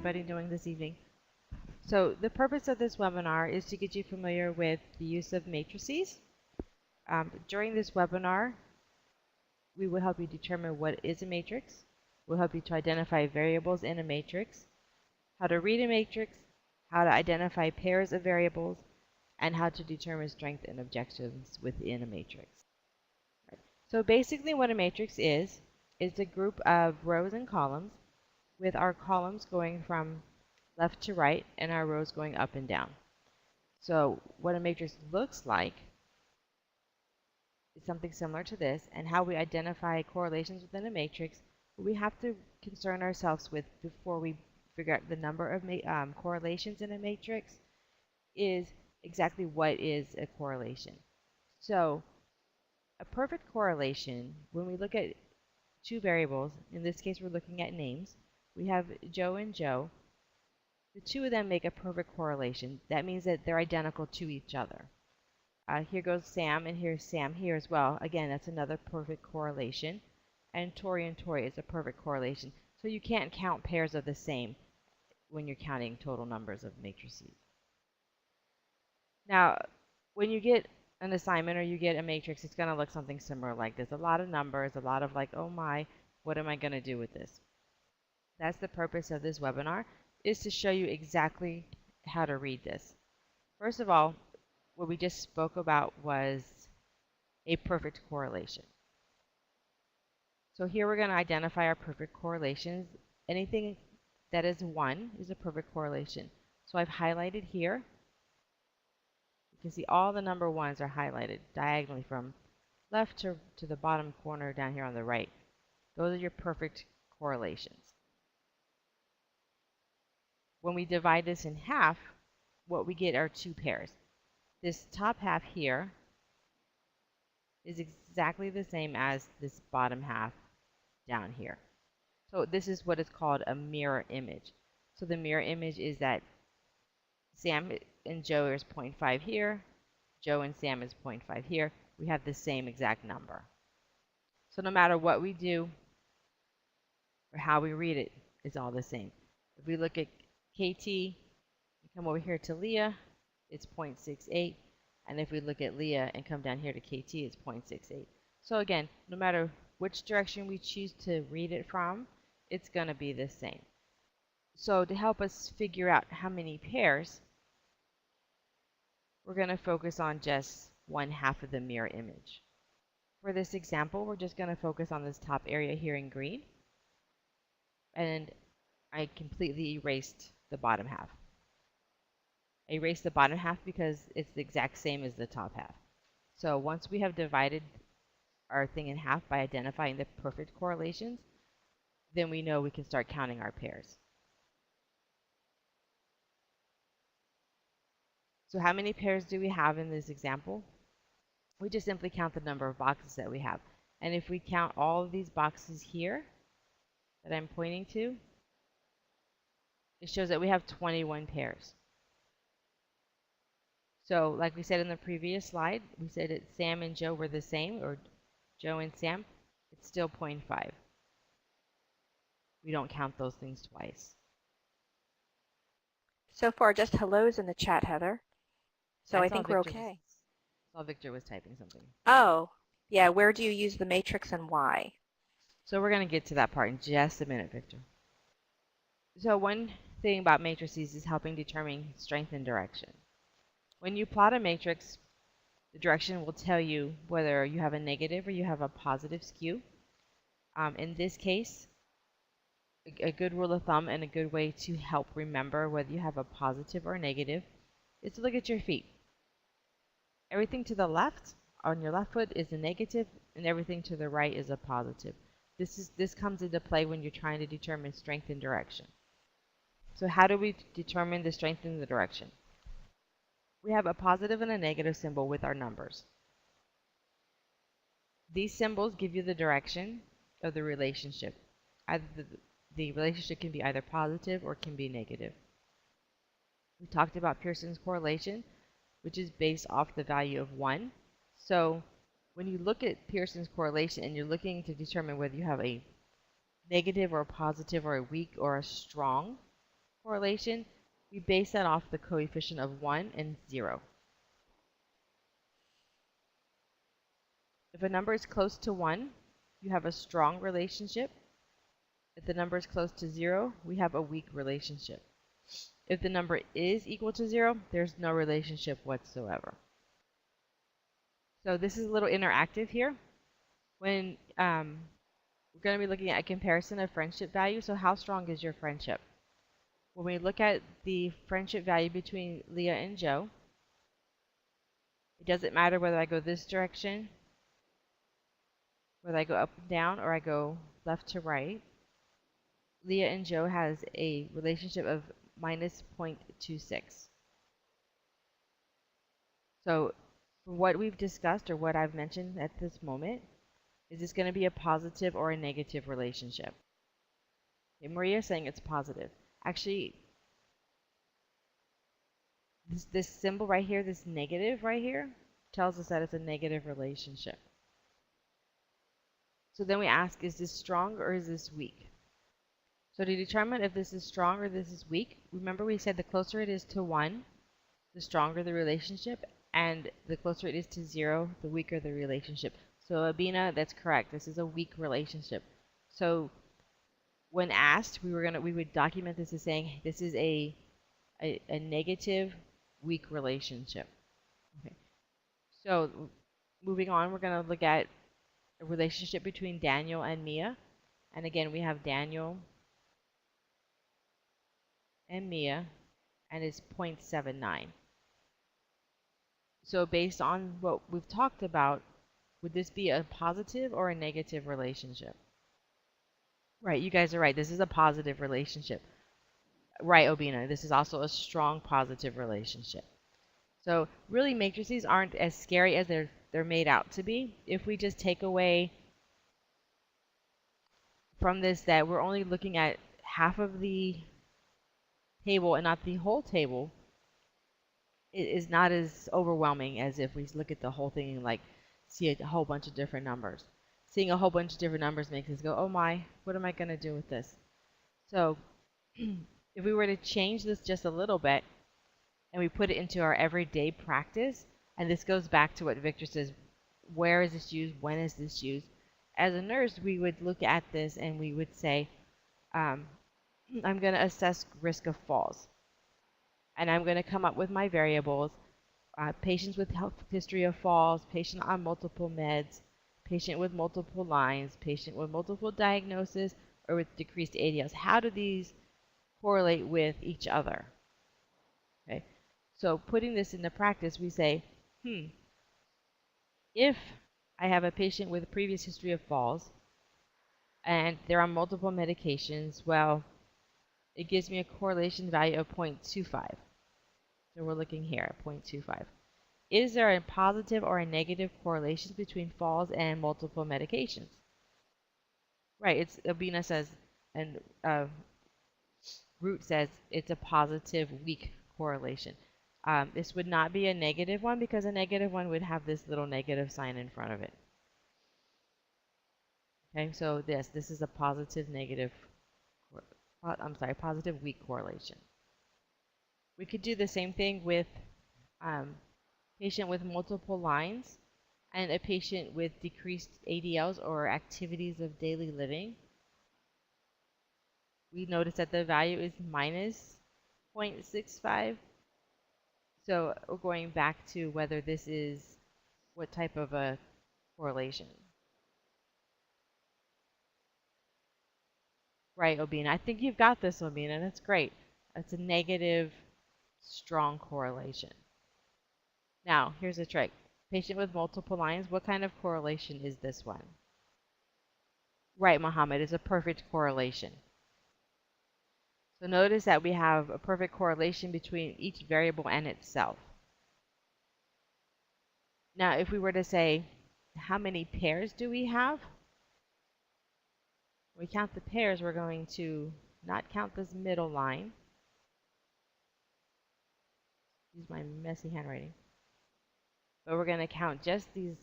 everybody doing this evening? So the purpose of this webinar is to get you familiar with the use of matrices. During this webinar, we will help you determine what is a matrix. We'll help you to identify variables in a matrix, how to read a matrix, how to identify pairs of variables, and how to determine strength and objections within a matrix. So basically what a matrix is a group of rows and columns with our columns going from left to right and our rows going up and down. So what a matrix looks like is something similar to this, and how we identify correlations within a matrix, we have to concern ourselves with before we figure out the number of correlations in a matrix is exactly what is a correlation. So a perfect correlation, when we look at two variables, in this case we're looking at names, we have Joe and Joe. The two of them make a perfect correlation. That means that they're identical to each other. Here goes Sam, and here's Sam here as well. Again, that's another perfect correlation. And Tori is a perfect correlation. So you can't count pairs of the same when you're counting total numbers of matrices. Now, when you get an assignment or you get a matrix, it's going to look something similar like this. A lot of numbers, a lot of like, oh my, what am I going to do with this? That's the purpose of this webinar, is to show you exactly how to read this. First of all, what we just spoke about was a perfect correlation. So here we're going to identify our perfect correlations. Anything that is 1 is a perfect correlation. So I've highlighted here. You can see all the number 1s are highlighted diagonally from left to the bottom corner down here on the right. Those are your perfect correlations. When we divide this in half, what we get are 2 pairs. This top half here is exactly the same as this bottom half down here. So this is what is called a mirror image. So the mirror image is that Sam and Joe is 0.5 here, Joe and Sam is 0.5 here. We have the same exact number. So no matter what we do or how we read it, it's all the same. If we look at KT, we come over here to Leah, it's 0.68. And if we look at Leah and come down here to KT, it's 0.68. So again, no matter which direction we choose to read it from, it's going to be the same. So to help us figure out how many pairs, we're going to focus on just 1/2 of the mirror image. For this example, we're just going to focus on this top area here in green. And I completely erased the bottom half. I erased the bottom half because it's the exact same as the top half. So once we have divided our thing in half by identifying the perfect correlations, then we know we can start counting our pairs. So how many pairs do we have in this example? We just simply count the number of boxes that we have. And if we count all of these boxes here that I'm pointing to, it shows that we have 21 pairs. So like we said in the previous slide, we said that Sam and Joe were the same, or Joe and Sam, it's still 0.5. We don't count those things twice. So far, just hellos in the chat, Heather. So I think we're okay. I saw Victor was typing something. Oh, yeah, where do you use the matrix and why? So we're going to get to that part in just a minute, Victor. So one thing about matrices is helping determine strength and direction. When you plot a matrix, the direction will tell you whether you have a negative or you have a positive skew. In this case, a good rule of thumb and a good way to help remember whether you have a positive or negative is to look at your feet. Everything to the left on your left foot is a negative, and everything to the right is a positive. This comes into play when you're trying to determine strength and direction. So how do we determine the strength and the direction? We have a positive and a negative symbol with our numbers. These symbols give you the direction of the relationship. Either the relationship can be either positive or can be negative. We talked about Pearson's correlation, which is based off the value of 1. So when you look at Pearson's correlation and you're looking to determine whether you have a negative or a positive or a weak or a strong, correlation, we base that off the coefficient of 1 and 0. If a number is close to 1, you have a strong relationship. If the number is close to 0, we have a weak relationship. If the number is equal to 0, there's no relationship whatsoever. So this is a little interactive here. When we're going to be looking at a comparison of friendship value. So how strong is your friendship? When we look at the friendship value between Leah and Joe, it doesn't matter whether I go this direction, whether I go up and down, or I go left to right. Leah and Joe has a relationship of minus 0.26. So from what we've discussed or what I've mentioned at this moment, is this going to be a positive or a negative relationship? Okay, Maria's saying it's positive. Actually, this symbol right here, this negative right here, tells us that it's a negative relationship. So then we ask, is this strong or is this weak? So to determine if this is strong or this is weak, remember we said the closer it is to 1, the stronger the relationship, and the closer it is to 0, the weaker the relationship. So Abina, that's correct. This is a weak relationship. So when asked, we would document this as saying this is a negative, weak relationship. Okay. So moving on, we're going to look at a relationship between Daniel and Mia. And again, we have Daniel and Mia, and it's 0.79. So based on what we've talked about, would this be a positive or a negative relationship? Right, you guys are right. This is a positive relationship. Right, Obina, this is also a strong positive relationship. So really matrices aren't as scary as they're made out to be. If we just take away from this that we're only looking at half of the table and not the whole table, it is not as overwhelming as if we look at the whole thing and like see a whole bunch of different numbers. Seeing a whole bunch of different numbers makes us go, oh my, what am I going to do with this? So if we were to change this just a little bit and we put it into our everyday practice, and this goes back to what Victor says, where is this used? When is this used? As a nurse, we would look at this and we would say, I'm going to assess risk of falls. And I'm going to come up with my variables. Patients with health history of falls, patient on multiple meds, patient with multiple lines, patient with multiple diagnoses, or with decreased ADLs. How do these correlate with each other? Okay. So putting this into practice, we say, if I have a patient with a previous history of falls and they're on multiple medications, well, it gives me a correlation value of 0.25. So we're looking here at 0.25. Is there a positive or a negative correlation between falls and multiple medications? Right, it's Abina says, and Root says it's a positive weak correlation. This would not be a negative one because a negative one would have this little negative sign in front of it. Okay, so this is a positive negative, positive weak correlation. We could do the same thing with patient with multiple lines and a patient with decreased ADLs or activities of daily living. We notice that the value is minus 0.65. So we're going back to whether this is what type of a correlation. Right, Obina. I think you've got this, Obina. That's great. That's a negative, strong correlation. Now, here's a trick. Patient with multiple lines, what kind of correlation is this one? Right, Muhammad, it's a perfect correlation. So notice that we have a perfect correlation between each variable and itself. Now, if we were to say, how many pairs do we have? When we count the pairs, we're going to not count this middle line. Use my messy handwriting. But we're going to count just these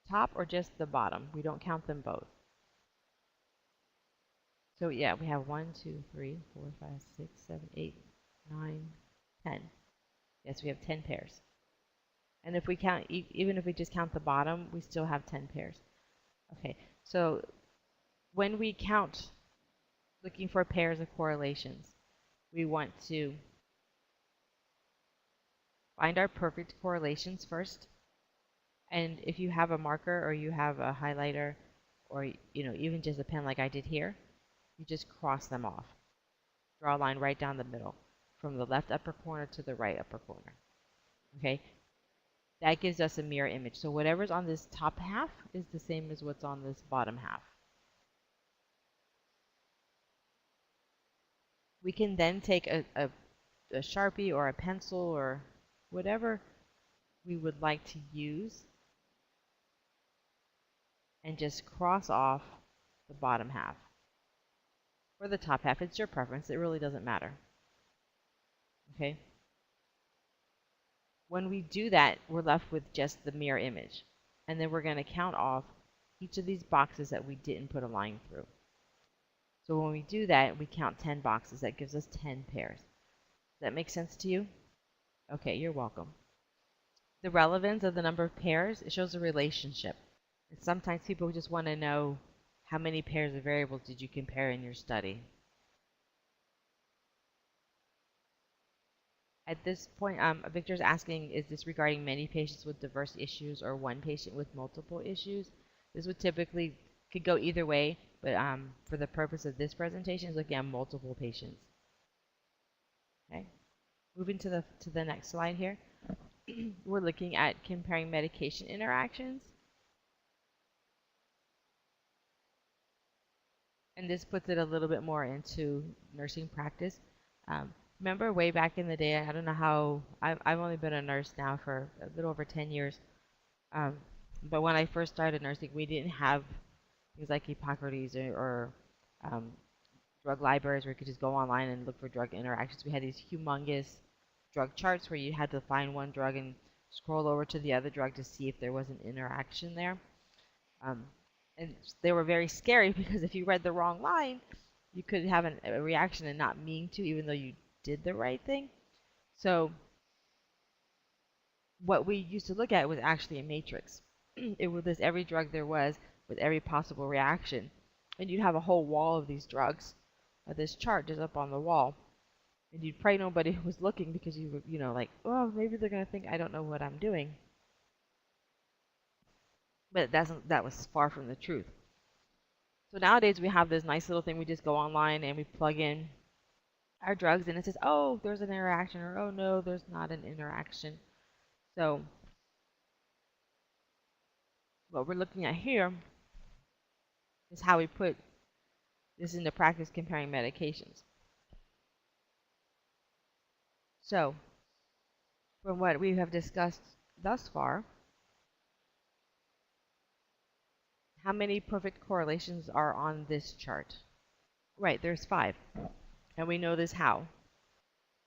top or just the bottom. We don't count them both. So yeah, we have 1, 2, 3, 4, 5, 6, 7, 8, 9, 10. Yes, we have 10 pairs. And if we count, even if we just count the bottom, we still have 10 pairs. Okay, so when we count looking for pairs of correlations, we want to find our perfect correlations first. And if you have a marker or you have a highlighter or even just a pen like I did here, you just cross them off. Draw a line right down the middle from the left upper corner to the right upper corner. Okay? That gives us a mirror image. So whatever's on this top half is the same as what's on this bottom half. We can then take a Sharpie or a pencil or whatever we would like to use and just cross off the bottom half. Or the top half. It's your preference. It really doesn't matter. Okay? When we do that, we're left with just the mirror image. And then we're going to count off each of these boxes that we didn't put a line through. So when we do that, we count 10 boxes. That gives us 10 pairs. Does that make sense to you? Okay, you're welcome. The relevance of the number of pairs, it shows a relationship. And sometimes people just want to know how many pairs of variables did you compare in your study. At this point, Victor's asking, is this regarding many patients with diverse issues or one patient with multiple issues? This would typically could go either way, but for the purpose of this presentation, is looking at multiple patients. Okay, moving to the next slide here. We're looking at comparing medication interactions, and this puts it a little bit more into nursing practice. Remember way back in the day, I don't know how, I've only been a nurse now for a little over 10 years, but when I first started nursing, we didn't have things like Hippocrates or drug libraries where you could just go online and look for drug interactions. We had these humongous drug charts where you had to find one drug and scroll over to the other drug to see if there was an interaction there. And they were very scary because if you read the wrong line, you could have a reaction and not mean to, even though you did the right thing. So what we used to look at was actually a matrix. It was list every drug there was with every possible reaction. And you'd have a whole wall of these drugs, this chart just up on the wall. And you'd pray nobody was looking because you were, like, oh, maybe they're going to think I don't know what I'm doing. But that was far from the truth. So nowadays we have this nice little thing. We just go online and we plug in our drugs and it says, oh, there's an interaction, or oh no, there's not an interaction. So what we're looking at here is how we put this into practice comparing medications. So from what we have discussed thus far, how many perfect correlations are on this chart? Right, there's 5. And we know this how?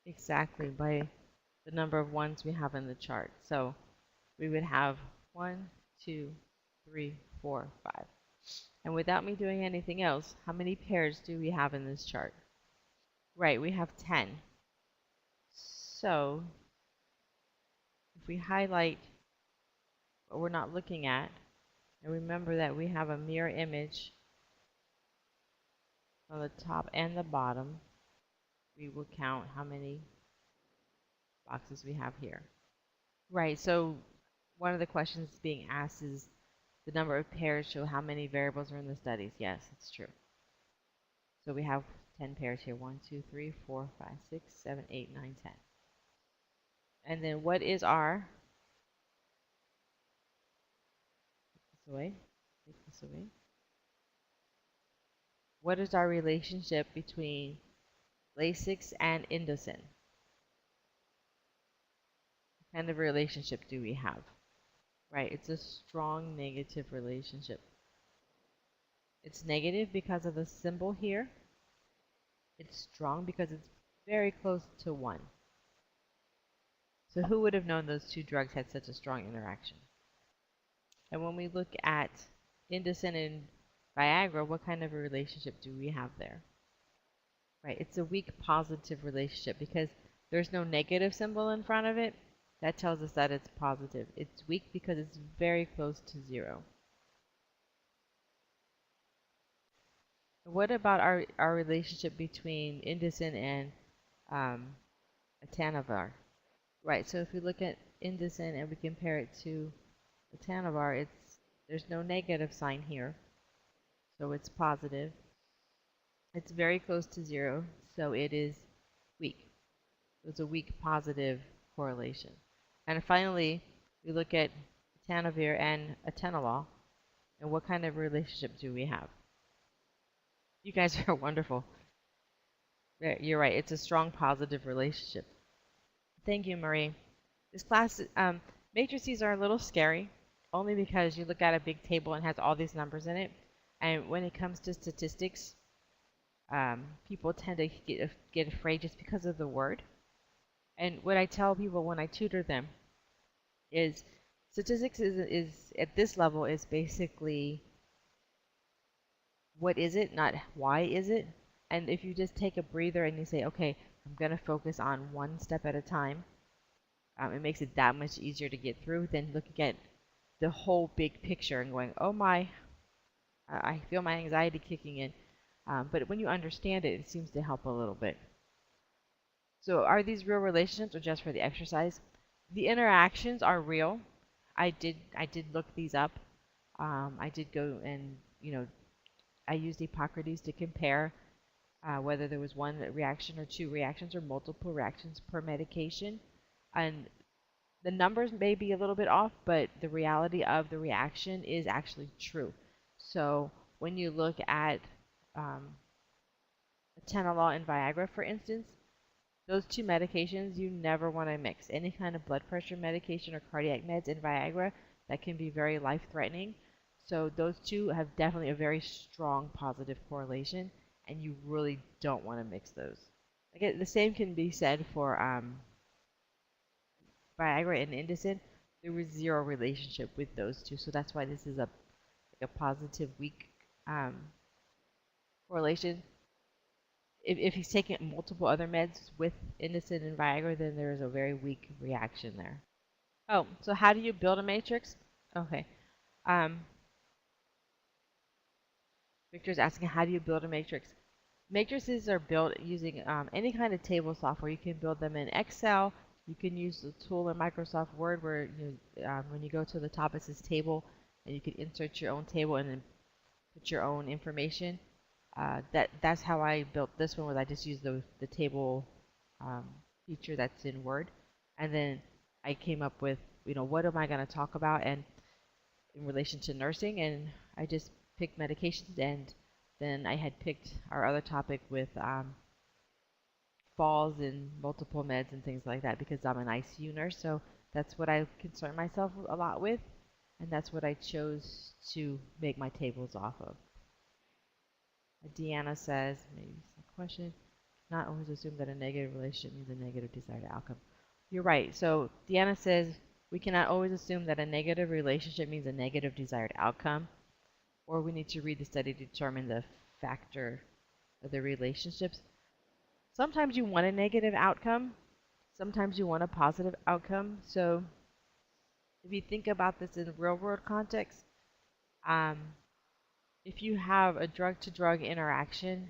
Exactly, by the number of ones we have in the chart. So we would have 1, 2, 3, 4, 5. And without me doing anything else, how many pairs do we have in this chart? Right, we have 10. So if we highlight what we're not looking at, and remember that we have a mirror image on the top and the bottom, we will count how many boxes we have here. Right, so one of the questions being asked is the number of pairs show how many variables are in the studies. Yes, it's true. So we have 10 pairs here. 1, 2, 3, 4, 5, 6, 7, 8, 9, 10. And then what is our, take this away. What is our relationship between Lasix and Indocin? What kind of relationship do we have? Right, it's a strong negative relationship. It's negative because of the symbol here. It's strong because it's very close to 1. So who would have known those two drugs had such a strong interaction? And when we look at Indocin and Viagra, what kind of a relationship do we have there? Right, it's a weak positive relationship because there's no negative symbol in front of it. That tells us that it's positive. It's weak because it's very close to 0. What about our relationship between indocin and um, atanavar? Right, so if we look at indocin and we compare it to atanavar, there's no negative sign here, so it's positive. It's very close to 0, so it is weak. It's a weak positive correlation. And finally, we look at atanavar and atenolol, and what kind of relationship do we have? You guys are wonderful. You're right. It's a strong positive relationship. Thank you, Marie. This class, matrices are a little scary, only because you look at a big table and has all these numbers in it. And when it comes to statistics, people tend to get afraid just because of the word. And what I tell people when I tutor them is statistics is at this level is basically what is it, not why is it. And if you just take a breather and you say, okay, I'm going to focus on one step at a time, it makes it that much easier to get through than looking at the whole big picture and going, oh my, I feel my anxiety kicking in. But when you understand it, it seems to help a little bit. So are these real relationships or just for the exercise? The interactions are real. I did look these up. I did go and, I used Hippocrates to compare whether there was one reaction or two reactions or multiple reactions per medication. And the numbers may be a little bit off, but the reality of the reaction is actually true. So when you look at atenolol and Viagra, for instance, those two medications you never want to mix. Any kind of blood pressure medication or cardiac meds and Viagra, that can be very life-threatening. So those two have definitely a very strong positive correlation, and you really don't want to mix those. Again, the same can be said for Viagra and Indocin. There was zero relationship with those two, so that's why this is a positive weak um, correlation. If he's taking multiple other meds with Indocin and Viagra, then there's a very weak reaction there. Oh, so how do you build a matrix? Okay. Victor's asking, how do you build a matrix? Matrices are built using any kind of table software. You can build them in Excel. You can use the tool in Microsoft Word where when you go to the top it says table, and you can insert your own table and then put your own information. That's how I built this one. Was I just used the table feature that's in Word, and then I came up with what am I going to talk about and in relation to nursing, and I just picked medications, and then I had picked our other topic with falls and multiple meds and things like that because I'm an ICU nurse, so that's what I concern myself a lot with, and that's what I chose to make my tables off of. Deanna says, maybe a question, not always assume that a negative relationship means a negative desired outcome. You're right. So Deanna says we cannot always assume that a negative relationship means a negative desired outcome, or we need to read the study to determine the factor of the relationships. Sometimes you want a negative outcome, sometimes you want a positive outcome. So if you think about this in real world context, if you have a drug-to-drug interaction,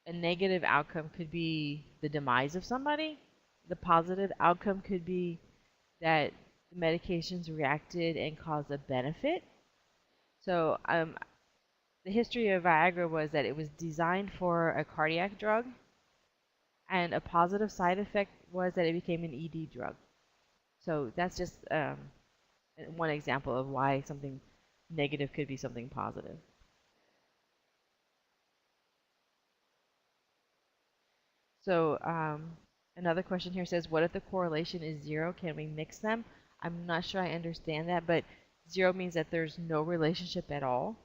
a negative outcome could be the demise of somebody. The positive outcome could be that the medications reacted and caused a benefit. So the history of Viagra was that it was designed for a cardiac drug, and a positive side effect was that it became an ED drug. So that's just one example of why something negative could be something positive. So another question here says, what if the correlation is 0? Can we mix them? I'm not sure I understand that, but 0 means that there's no relationship at all.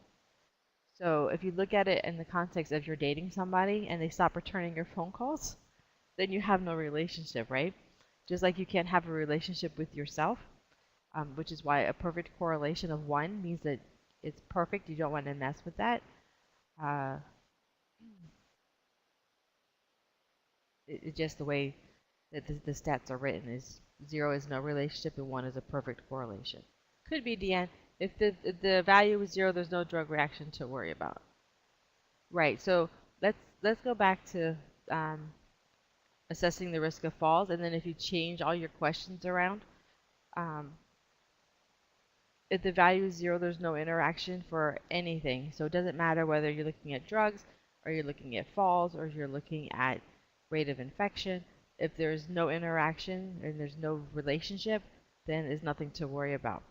So if you look at it in the context of you're dating somebody and they stop returning your phone calls, then you have no relationship, right? Just like you can't have a relationship with yourself, which is why a perfect correlation of 1 means that it's perfect. You don't want to mess with that. Uh, it's just the way that the stats are written is 0 is no relationship and 1 is a perfect correlation. Could be, Deanne. If the value is 0, there's no drug reaction to worry about. Right. So let's go back to assessing the risk of falls, and then if you change all your questions around, um, if the value is 0, there's no interaction for anything. So it doesn't matter whether you're looking at drugs, or you're looking at falls, or you're looking at rate of infection. If there's no interaction and there's no relationship, then there's nothing to worry about.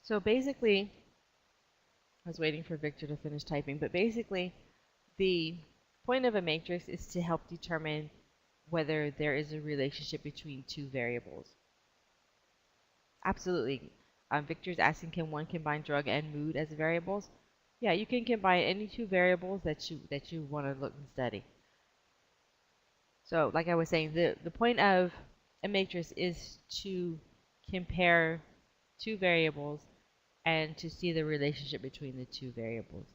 So basically, I was waiting for Victor to finish typing, but basically, the point of a matrix is to help determine whether there is a relationship between two variables. Absolutely. Victor's asking, can one combine drug and mood as variables? Yeah, you can combine any two variables that you want to look and study. So, like I was saying, the point of a matrix is to compare two variables and to see the relationship between the two variables.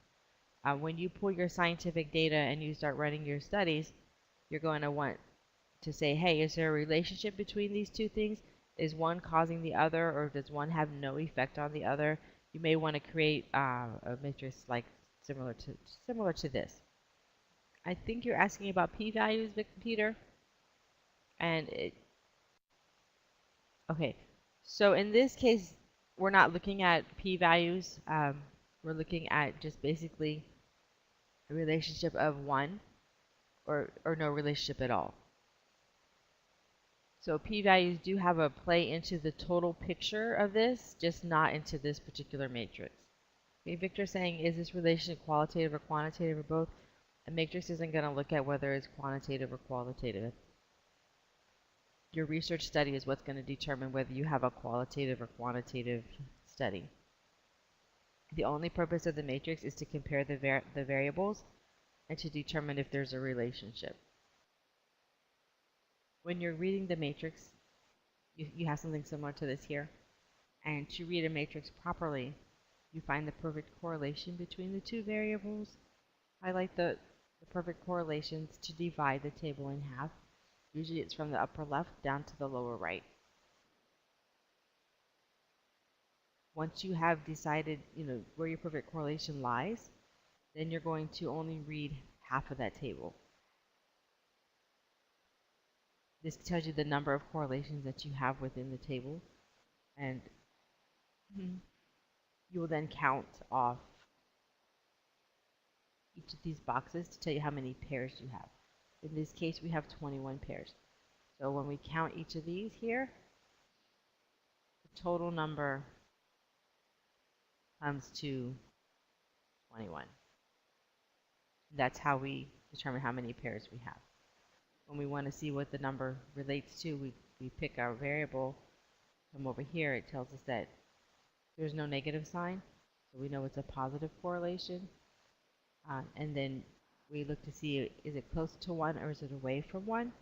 When you pull your scientific data and you start running your studies, you're going to want to say, hey, is there a relationship between these two things? Is one causing the other, or does one have no effect on the other? You may want to create a matrix like similar to this. I think you're asking about p-values, Peter. And okay, so in this case, we're not looking at p-values. We're looking at just basically a relationship of 1 or no relationship at all. So p-values do have a play into the total picture of this, just not into this particular matrix. Okay, Victor saying, is this relation qualitative or quantitative or both? A matrix isn't going to look at whether it's quantitative or qualitative. Your research study is what's going to determine whether you have a qualitative or quantitative study. The only purpose of the matrix is to compare the variables and to determine if there's a relationship. When you're reading the matrix, you have something similar to this here. And to read a matrix properly, you find the perfect correlation between the two variables. Highlight the perfect correlations to divide the table in half. Usually it's from the upper left down to the lower right. Once you have decided, where your perfect correlation lies, then you're going to only read half of that table. This tells you the number of correlations that you have within the table, and you will then count off each of these boxes to tell you how many pairs you have. In this case, we have 21 pairs. So when we count each of these here, the total number comes to 21. That's how we determine how many pairs we have. When we want to see what the number relates to, we pick our variable, come over here, it tells us that there's no negative sign, so we know it's a positive correlation. And then we look to see, is it close to 1 or is it away from 1?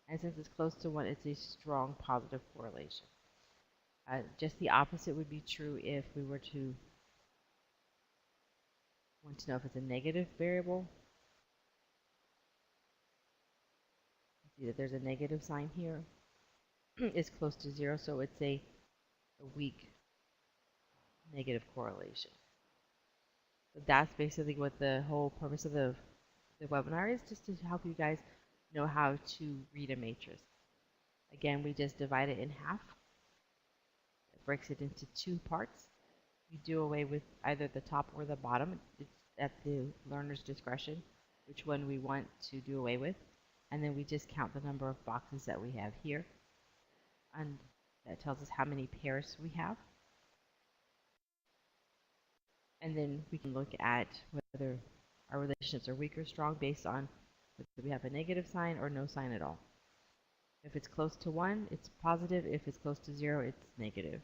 And since it's close to 1, it's a strong positive correlation. Just the opposite would be true if we were to want to know if it's a negative variable. See that there's a negative sign here. It's close to 0, so it's a weak negative correlation. So that's basically what the whole purpose of the webinar is, just to help you guys know how to read a matrix. Again, we just divide it in half. It breaks it into two parts. We do away with either the top or the bottom. It's at the learner's discretion which one we want to do away with. And then we just count the number of boxes that we have here. And that tells us how many pairs we have. And then we can look at whether our relationships are weak or strong based on whether we have a negative sign or no sign at all. If it's close to 1, it's positive. If it's close to 0, it's negative.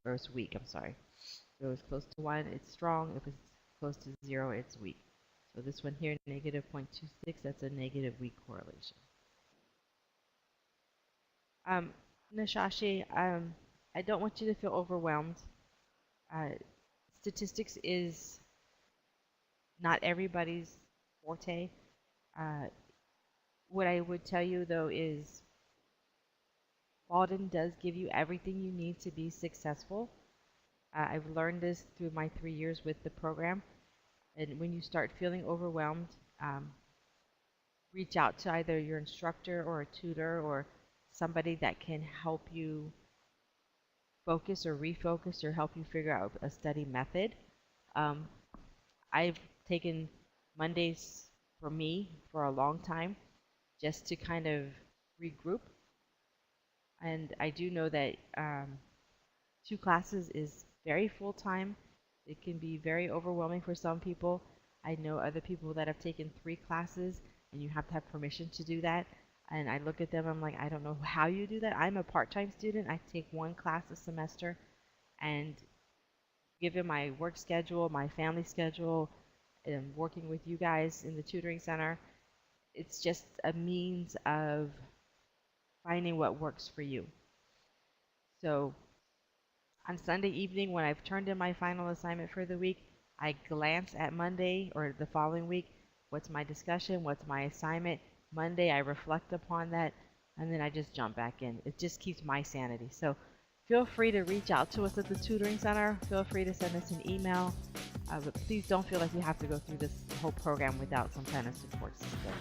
Or it's weak, I'm sorry. So if it's close to 1, it's strong. If it's close to 0, it's weak. So this one here, negative 0.26, that's a negative weak correlation. Nashashi, I don't want you to feel overwhelmed. Statistics is not everybody's forte. Uh, what I would tell you though is Walden does give you everything you need to be successful. I've learned this through my 3 years with the program. And when you start feeling overwhelmed, um, reach out to either your instructor or a tutor or somebody that can help you focus or refocus or help you figure out a study method. Um, I've taken Mondays for me for a long time just to kind of regroup. And I do know that 2 classes is very full time. It can be very overwhelming for some people. I know other people that have taken 3 classes and you have to have permission to do that. And I look at them, I'm like, I don't know how you do that. I'm a part-time student. I take 1 class a semester, and given my work schedule, my family schedule, and working with you guys in the tutoring center, it's just a means of finding what works for you. So on Sunday evening, when I've turned in my final assignment for the week, I glance at Monday or the following week. What's my discussion? What's my assignment? Monday, I reflect upon that, and then I just jump back in. It just keeps my sanity. So feel free to reach out to us at the tutoring center. Feel free to send us an email. But please don't feel like you have to go through this whole program without some kind of support system.